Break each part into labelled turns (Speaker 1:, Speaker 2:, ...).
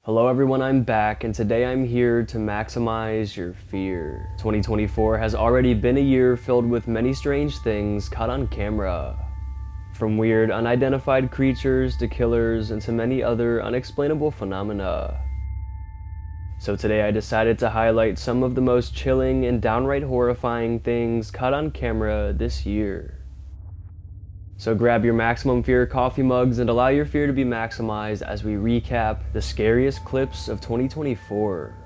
Speaker 1: Hello everyone, I'm back, and today I'm here to maximize your fear. 2024 has already been a year filled with many strange things caught on camera. From weird unidentified creatures to killers and to many other unexplainable phenomena. So today I decided to highlight some of the most chilling and downright horrifying things caught on camera this year. So grab your maximum fear coffee mugs and allow your fear to be maximized as we recap the scariest clips of 2024.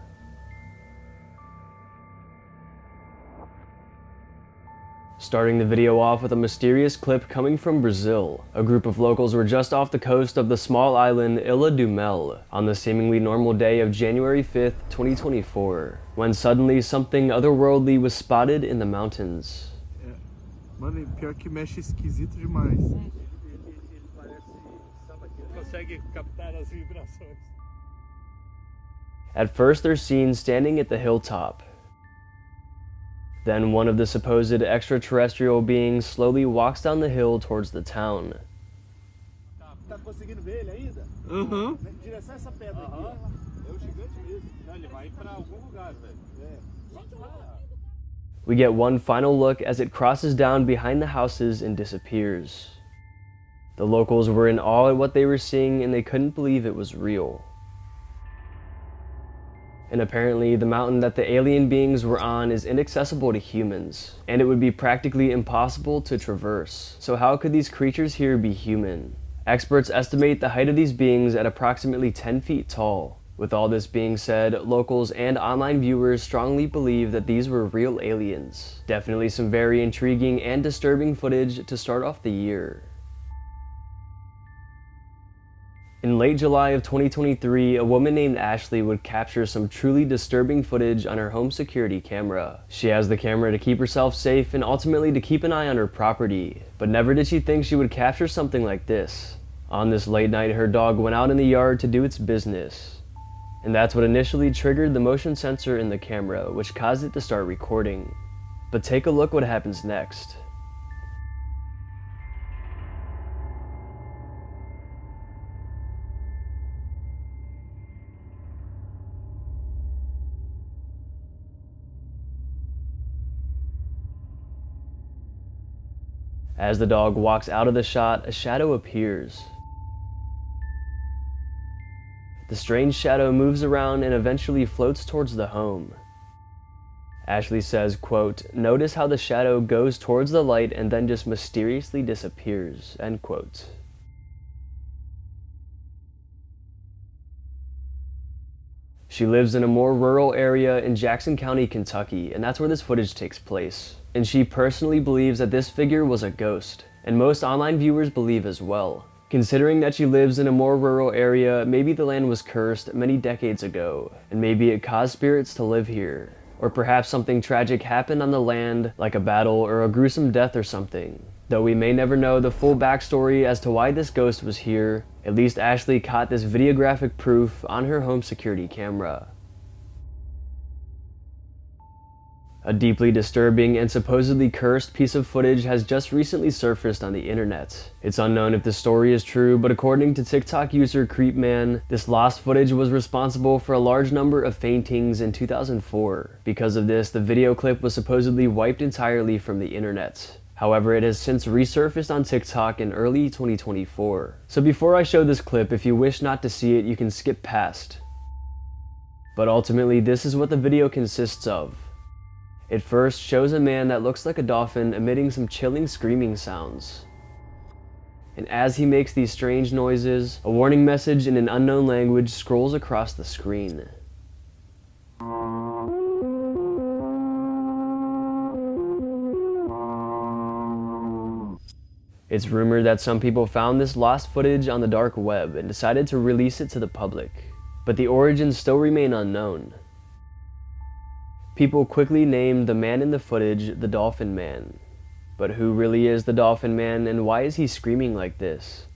Speaker 1: Starting the video off with a mysterious clip coming from Brazil. A group of locals were just off the coast of the small island Ilha do Mel on the seemingly normal day of January 5th, 2024, when suddenly something otherworldly was spotted in the mountains.
Speaker 2: Mano, pior que mexe esquisito demais.
Speaker 3: Ele parece, sabe aquele, consegue captar as vibrações.
Speaker 1: At first they're seen standing at the hilltop. Then one of the supposed extraterrestrial beings slowly walks down the hill towards the town.
Speaker 3: Tá conseguindo ver ele ainda?
Speaker 2: Aham.
Speaker 3: Direção essa pedra aqui. É o gigante mesmo. Não, ele vai pra algum lugar, velho.
Speaker 1: We get one final look as it crosses down behind the houses and disappears. The locals were in awe at what they were seeing and they couldn't believe it was real. And apparently the mountain that the alien beings were on is inaccessible to humans, and it would be practically impossible to traverse. So how could these creatures here be human? Experts estimate the height of these beings at approximately 10 feet tall. With all this being said, locals and online viewers strongly believe that these were real aliens. Definitely some very intriguing and disturbing footage to start off the year. In late July of 2023, a woman named Ashley would capture some truly disturbing footage on her home security camera. She has the camera to keep herself safe and ultimately to keep an eye on her property, but never did she think she would capture something like this. On this late night, her dog went out in the yard to do its business. And that's what initially triggered the motion sensor in the camera, which caused it to start recording. But take a look what happens next. As the dog walks out of the shot, a shadow appears. The strange shadow moves around and eventually floats towards the home. Ashley says, quote, "Notice how the shadow goes towards the light and then just mysteriously disappears," end quote. She lives in a more rural area in Jackson County, Kentucky, and that's where this footage takes place. And she personally believes that this figure was a ghost, and most online viewers believe as well. Considering that she lives in a more rural area, maybe the land was cursed many decades ago, and maybe it caused spirits to live here. Or perhaps something tragic happened on the land, like a battle or a gruesome death or something. Though we may never know the full backstory as to why this ghost was here, at least Ashley caught this videographic proof on her home security camera. A deeply disturbing and supposedly cursed piece of footage has just recently surfaced on the internet. It's unknown if the story is true, but according to TikTok user Creepman, this lost footage was responsible for a large number of faintings in 2004. Because of this, the video clip was supposedly wiped entirely from the internet. However, it has since resurfaced on TikTok in early 2024. So before I show this clip, if you wish not to see it, you can skip past. But ultimately, this is what the video consists of. It first shows a man that looks like a dolphin emitting some chilling screaming sounds. And as he makes these strange noises, a warning message in an unknown language scrolls across the screen. It's rumored that some people found this lost footage on the dark web and decided to release it to the public, but the origins still remain unknown. People quickly named the man in the footage the Dolphin Man. But who really is the Dolphin Man and why is he screaming like this?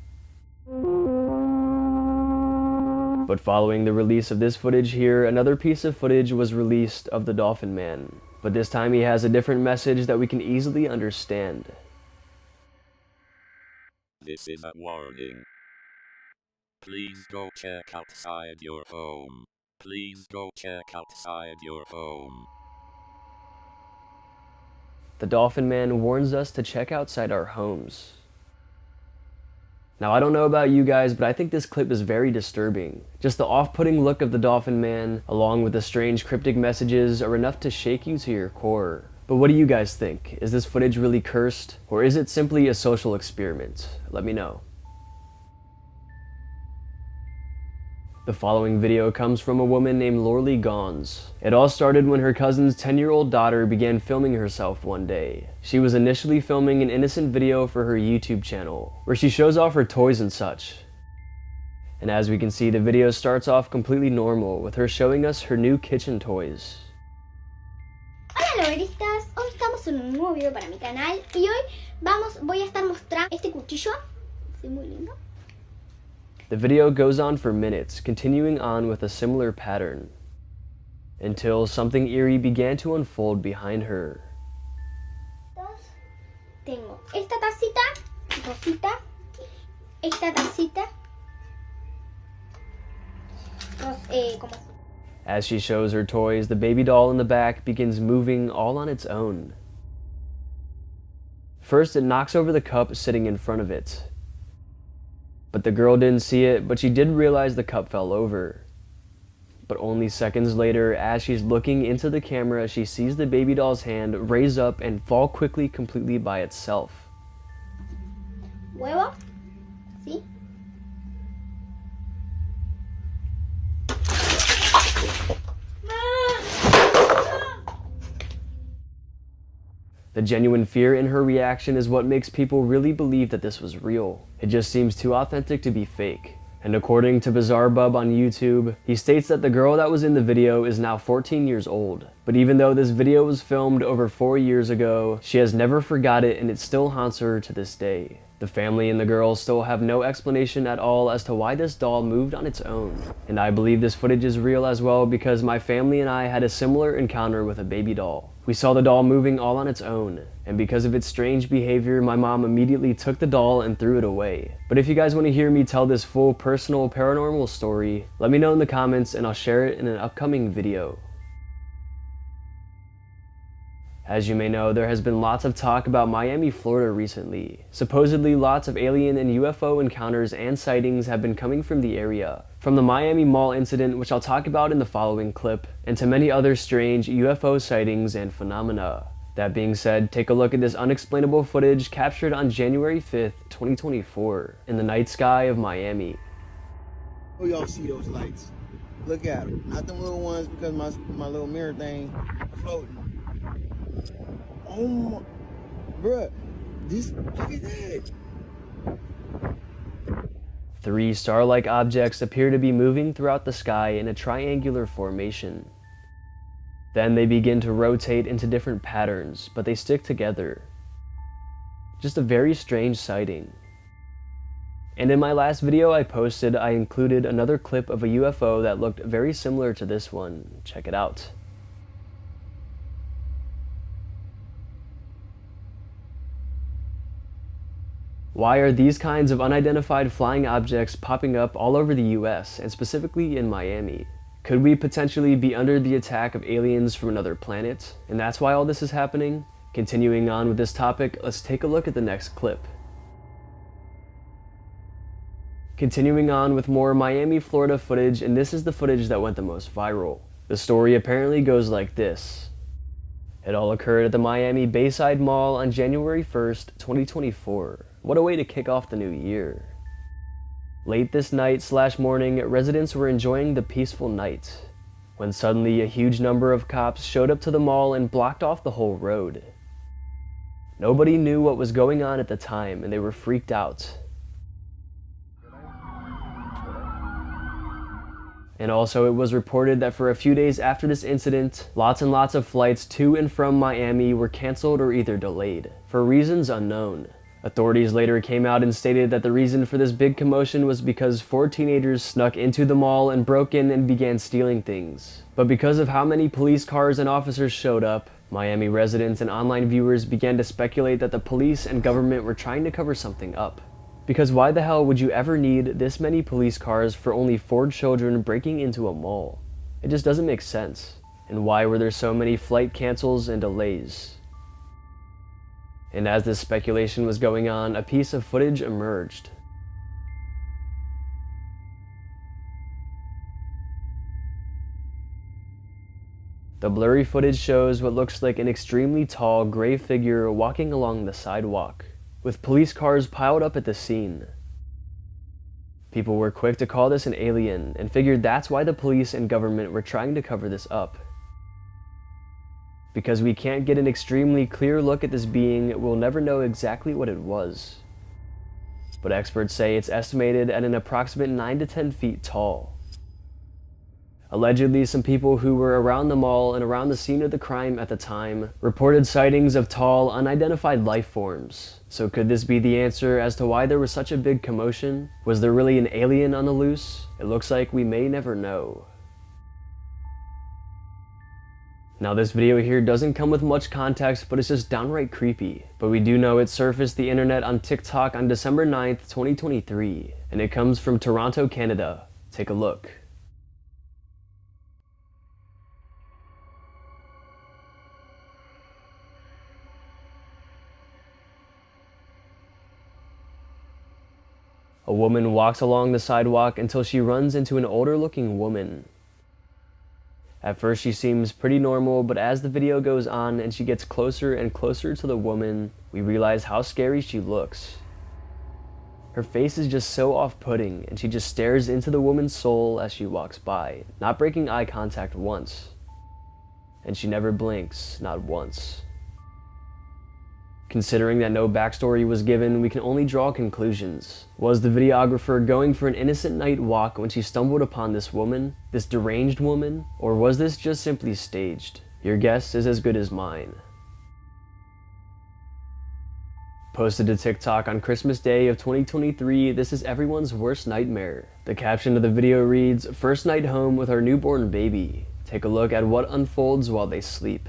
Speaker 1: But following the release of this footage here, another piece of footage was released of the Dolphin Man. But this time he has a different message that we can easily understand.
Speaker 4: This is a warning. Please go check outside your home. Please go check outside your home.
Speaker 1: The Dolphin Man warns us to check outside our homes. Now, I don't know about you guys, but I think this clip is very disturbing. Just the off-putting look of the Dolphin Man, along with the strange cryptic messages, are enough to shake you to your core. But what do you guys think? Is this footage really cursed? Or is it simply a social experiment? Let me know. The following video comes from a woman named Lorlee Gons. It all started when her cousin's 10-year-old daughter began filming herself one day. She was initially filming an innocent video for her YouTube channel, where she shows off her toys and such. And as we can see, the video starts off completely normal, with her showing us her new kitchen toys.
Speaker 5: Hola loberistas, hoy estamos en un nuevo video para mi canal y hoy voy a estar mostrando este cuchillo. Sí, muy lindo.
Speaker 1: The video goes on for minutes, continuing on with a similar pattern, until something eerie began to unfold behind her.
Speaker 5: Tengo esta tacita, rosita, esta tacita, como...
Speaker 1: As she shows her toys, the baby doll in the back begins moving all on its own. First, it knocks over the cup sitting in front of it. But the girl didn't see it, but she did realize the cup fell over. But only seconds later, as she's looking into the camera, she sees the baby doll's hand raise up and fall quickly, completely by itself.
Speaker 5: Huevo, ¿sí?
Speaker 1: The genuine fear in her reaction is what makes people really believe that this was real. It just seems too authentic to be fake. And according to Bizarre Bub on YouTube, he states that the girl that was in the video is now 14 years old. But even though this video was filmed over 4 years ago, she has never forgot it and it still haunts her to this day. The family and the girl still have no explanation at all as to why this doll moved on its own. And I believe this footage is real as well because my family and I had a similar encounter with a baby doll. We saw the doll moving all on its own, and because of its strange behavior, my mom immediately took the doll and threw it away. But if you guys want to hear me tell this full personal paranormal story, let me know in the comments and I'll share it in an upcoming video. As you may know, there has been lots of talk about Miami, Florida recently. Supposedly, lots of alien and UFO encounters and sightings have been coming from the area. From the Miami Mall incident, which I'll talk about in the following clip, and to many other strange UFO sightings and phenomena. That being said, take a look at this unexplainable footage captured on January 5th, 2024, in the night sky of Miami.
Speaker 6: Oh, y'all see those lights? Look at them. Not them little ones because my little mirror thing floating. Oh my, bruh, look at that.
Speaker 1: 3 star-like objects appear to be moving throughout the sky in a triangular formation. Then they begin to rotate into different patterns, but they stick together. Just a very strange sighting. And in my last video I posted, I included another clip of a UFO that looked very similar to this one. Check it out. Why are these kinds of unidentified flying objects popping up all over the US, and specifically in Miami? Could we potentially be under the attack of aliens from another planet, and that's why all this is happening? Continuing on with this topic, let's take a look at the next clip. Continuing on with more Miami, Florida footage, and this is the footage that went the most viral. The story apparently goes like this. It all occurred at the Miami Bayside Mall on January 1st, 2024. What a way to kick off the new year. Late this night/morning, residents were enjoying the peaceful night, when suddenly a huge number of cops showed up to the mall and blocked off the whole road. Nobody knew what was going on at the time and they were freaked out. And also, it was reported that for a few days after this incident, lots and lots of flights to and from Miami were canceled or either delayed, for reasons unknown. Authorities later came out and stated that the reason for this big commotion was because 4 teenagers snuck into the mall and broke in and began stealing things. But because of how many police cars and officers showed up, Miami residents and online viewers began to speculate that the police and government were trying to cover something up. Because why the hell would you ever need this many police cars for only 4 children breaking into a mall? It just doesn't make sense. And why were there so many flight cancels and delays? And as this speculation was going on, a piece of footage emerged. The blurry footage shows what looks like an extremely tall gray figure walking along the sidewalk, with police cars piled up at the scene. People were quick to call this an alien and figured that's why the police and government were trying to cover this up. Because we can't get an extremely clear look at this being, we'll never know exactly what it was. But experts say it's estimated at an approximate 9 to 10 feet tall. Allegedly, some people who were around the mall and around the scene of the crime at the time reported sightings of tall, unidentified life forms. So could this be the answer as to why there was such a big commotion? Was there really an alien on the loose? It looks like we may never know. Now this video here doesn't come with much context, but it's just downright creepy. But we do know it surfaced the internet on TikTok on December 9th, 2023, and it comes from Toronto, Canada. Take a look. A woman walks along the sidewalk until she runs into an older-looking woman. At first she seems pretty normal, but as the video goes on and she gets closer and closer to the woman, we realize how scary she looks. Her face is just so off-putting, and she just stares into the woman's soul as she walks by, not breaking eye contact once. And she never blinks, not once. Considering that no backstory was given, we can only draw conclusions. Was the videographer going for an innocent night walk when she stumbled upon this woman, this deranged woman, or was this just simply staged? Your guess is as good as mine. Posted to TikTok on Christmas Day of 2023, this is everyone's worst nightmare. The caption of the video reads, "First night home with our newborn baby. Take a look at what unfolds while they sleep."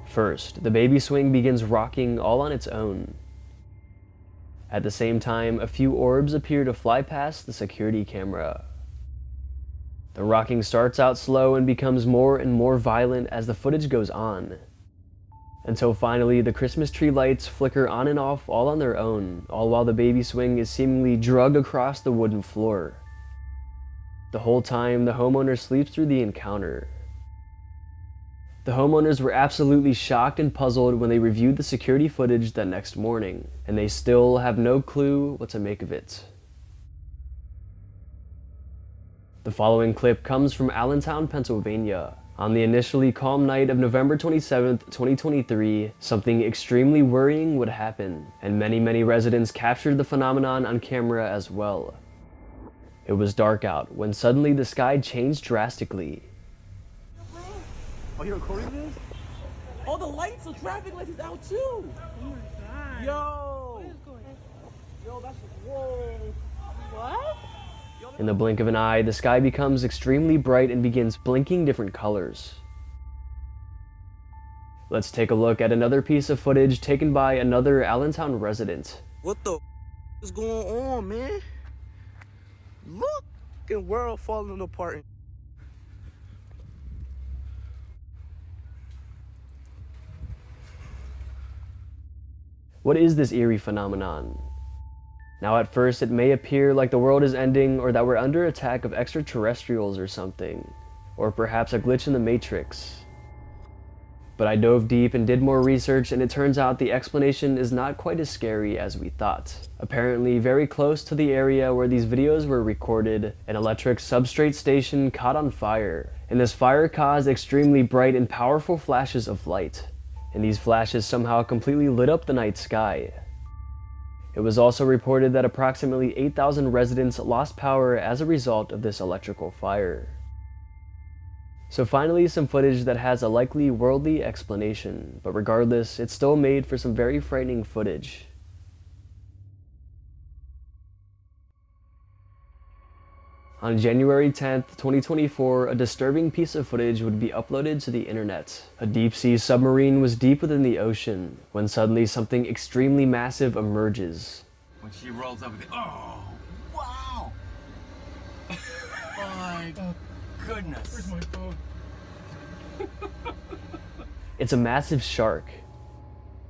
Speaker 1: First, the baby swing begins rocking all on its own. At the same time, a few orbs appear to fly past the security camera. The rocking starts out slow and becomes more and more violent as the footage goes on, until finally the Christmas tree lights flicker on and off all on their own, all while the baby swing is seemingly dragged across the wooden floor. The whole time, the homeowner sleeps through the encounter. The homeowners were absolutely shocked and puzzled when they reviewed the security footage that next morning, and they still have no clue what to make of it. The following clip comes from Allentown, Pennsylvania. On the initially calm night of November 27th, 2023, something extremely worrying would happen, and many residents captured the phenomenon on camera as well. It was dark out when suddenly the sky changed drastically.
Speaker 3: Oh, you're recording this? Oh, the lights, the traffic lights is out too. Oh my god. Yo. What is going on? Yo, that's whoa. What?
Speaker 1: In the blink of an eye, the sky becomes extremely bright and begins blinking different colors. Let's take a look at another piece of footage taken by another Allentown resident.
Speaker 6: What the is going on, man? Look, the world falling apart.
Speaker 1: What is this eerie phenomenon? Now at first it may appear like the world is ending or that we're under attack of extraterrestrials or something, or perhaps a glitch in the Matrix. But I dove deep and did more research, and it turns out the explanation is not quite as scary as we thought. Apparently, very close to the area where these videos were recorded, an electric substrate station caught on fire, and this fire caused extremely bright and powerful flashes of light. And these flashes somehow completely lit up the night sky. It was also reported that approximately 8,000 residents lost power as a result of this electrical fire. So finally, some footage that has a likely worldly explanation, but regardless, it's still made for some very frightening footage. On January 10th, 2024, a disturbing piece of footage would be uploaded to the internet. A deep-sea submarine was deep within the ocean, when suddenly something extremely massive emerges.
Speaker 7: When she rolls up with it, oh, wow! My goodness. Where's my phone?
Speaker 1: It's a massive shark.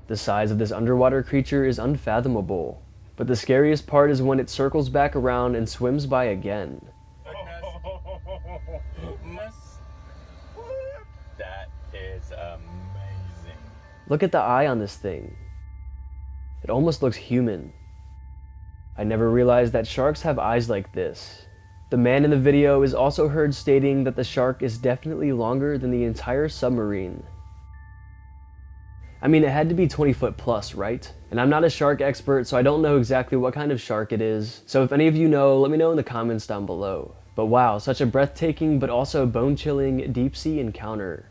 Speaker 1: The size of this underwater creature is unfathomable, but the scariest part is when it circles back around and swims by again.
Speaker 7: That is amazing.
Speaker 1: Look at the eye on this thing. It almost looks human. I never realized that sharks have eyes like this. The man in the video is also heard stating that the shark is definitely longer than the entire submarine. I mean, it had to be 20 foot plus, right? And I'm not a shark expert, so I don't know exactly what kind of shark it is. So if any of you know, let me know in the comments down below. But wow, such a breathtaking but also bone-chilling deep-sea encounter.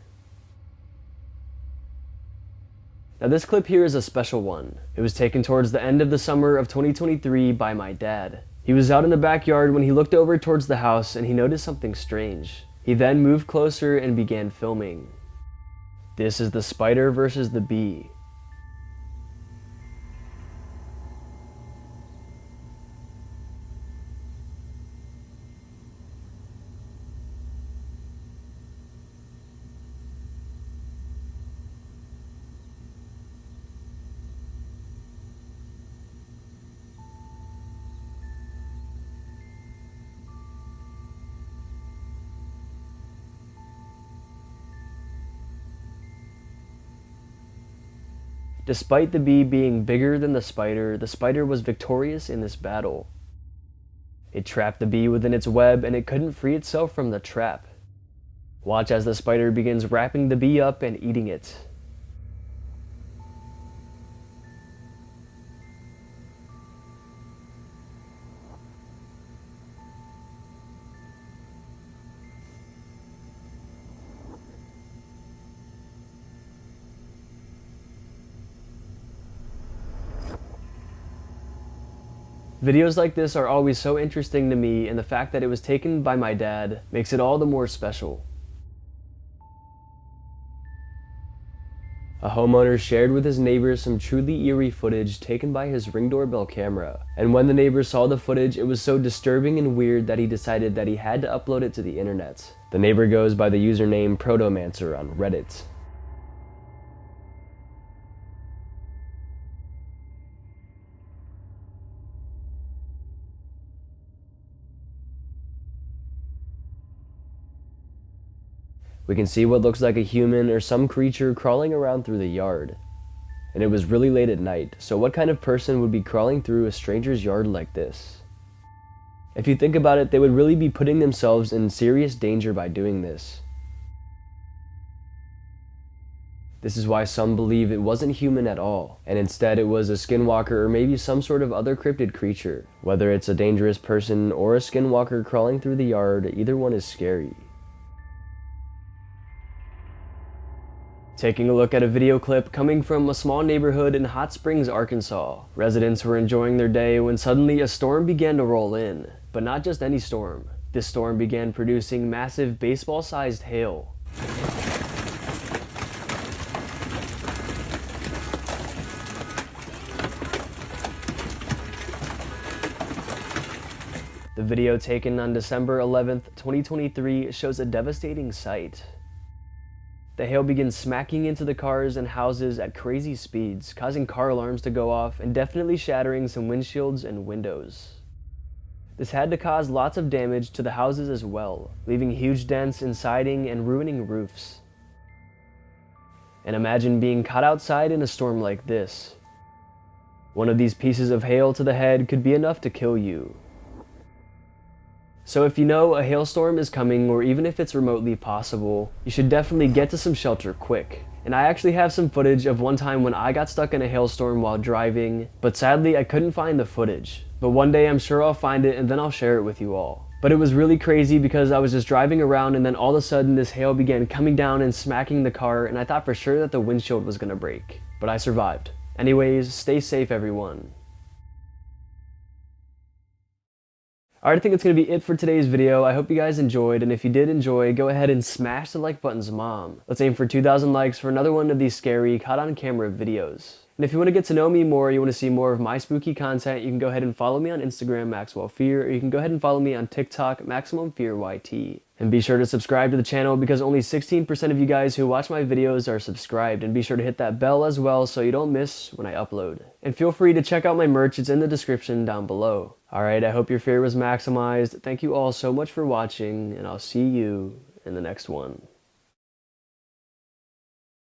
Speaker 1: Now this clip here is a special one. It was taken towards the end of the summer of 2023 by my dad. He was out in the backyard when he looked over towards the house and he noticed something strange. He then moved closer and began filming. This is the spider versus the bee. Despite the bee being bigger than the spider was victorious in this battle. It trapped the bee within its web and it couldn't free itself from the trap. Watch as the spider begins wrapping the bee up and eating it. Videos like this are always so interesting to me, and the fact that it was taken by my dad makes it all the more special. A homeowner shared with his neighbors some truly eerie footage taken by his Ring doorbell camera, and when the neighbors saw the footage, it was so disturbing and weird that he decided that he had to upload it to the internet. The neighbor goes by the username Protomancer on Reddit. We can see what looks like a human or some creature crawling around through the yard. And it was really late at night, so what kind of person would be crawling through a stranger's yard like this? If you think about it, they would really be putting themselves in serious danger by doing this. This is why some believe it wasn't human at all, and instead it was a skinwalker or maybe some sort of other cryptid creature. Whether it's a dangerous person or a skinwalker crawling through the yard, either one is scary. Taking a look at a video clip coming from a small neighborhood in Hot Springs, Arkansas. Residents were enjoying their day when suddenly a storm began to roll in. But not just any storm. This storm began producing massive baseball-sized hail. The video taken on December 11th, 2023 shows a devastating sight. The hail begins smacking into the cars and houses at crazy speeds, causing car alarms to go off and definitely shattering some windshields and windows. This had to cause lots of damage to the houses as well, leaving huge dents in siding and ruining roofs. And imagine being caught outside in a storm like this. One of these pieces of hail to the head could be enough to kill you. So if you know a hailstorm is coming, or even if it's remotely possible, you should definitely get to some shelter quick. And I actually have some footage of one time when I got stuck in a hailstorm while driving, but sadly I couldn't find the footage. But one day I'm sure I'll find it and then I'll share it with you all. But it was really crazy because I was just driving around and then all of a sudden this hail began coming down and smacking the car, and I thought for sure that the windshield was gonna break. But I survived. Anyways, stay safe everyone. Alright, I think that's going to be it for today's video. I hope you guys enjoyed, and if you did enjoy, go ahead and smash the like buttons, mom. Let's aim for 2,000 likes for another one of these scary, caught on camera videos. And if you want to get to know me more, you want to see more of my spooky content, you can go ahead and follow me on Instagram, Maxwell Fear, or you can go ahead and follow me on TikTok, Maximum Fear YT. And be sure to subscribe to the channel because only 16% of you guys who watch my videos are subscribed, and be sure to hit that bell as well so you don't miss when I upload. And feel free to check out my merch, it's in the description down below. Alright, I hope your fear was maximized. Thank you all so much for watching, and I'll see you in the next one.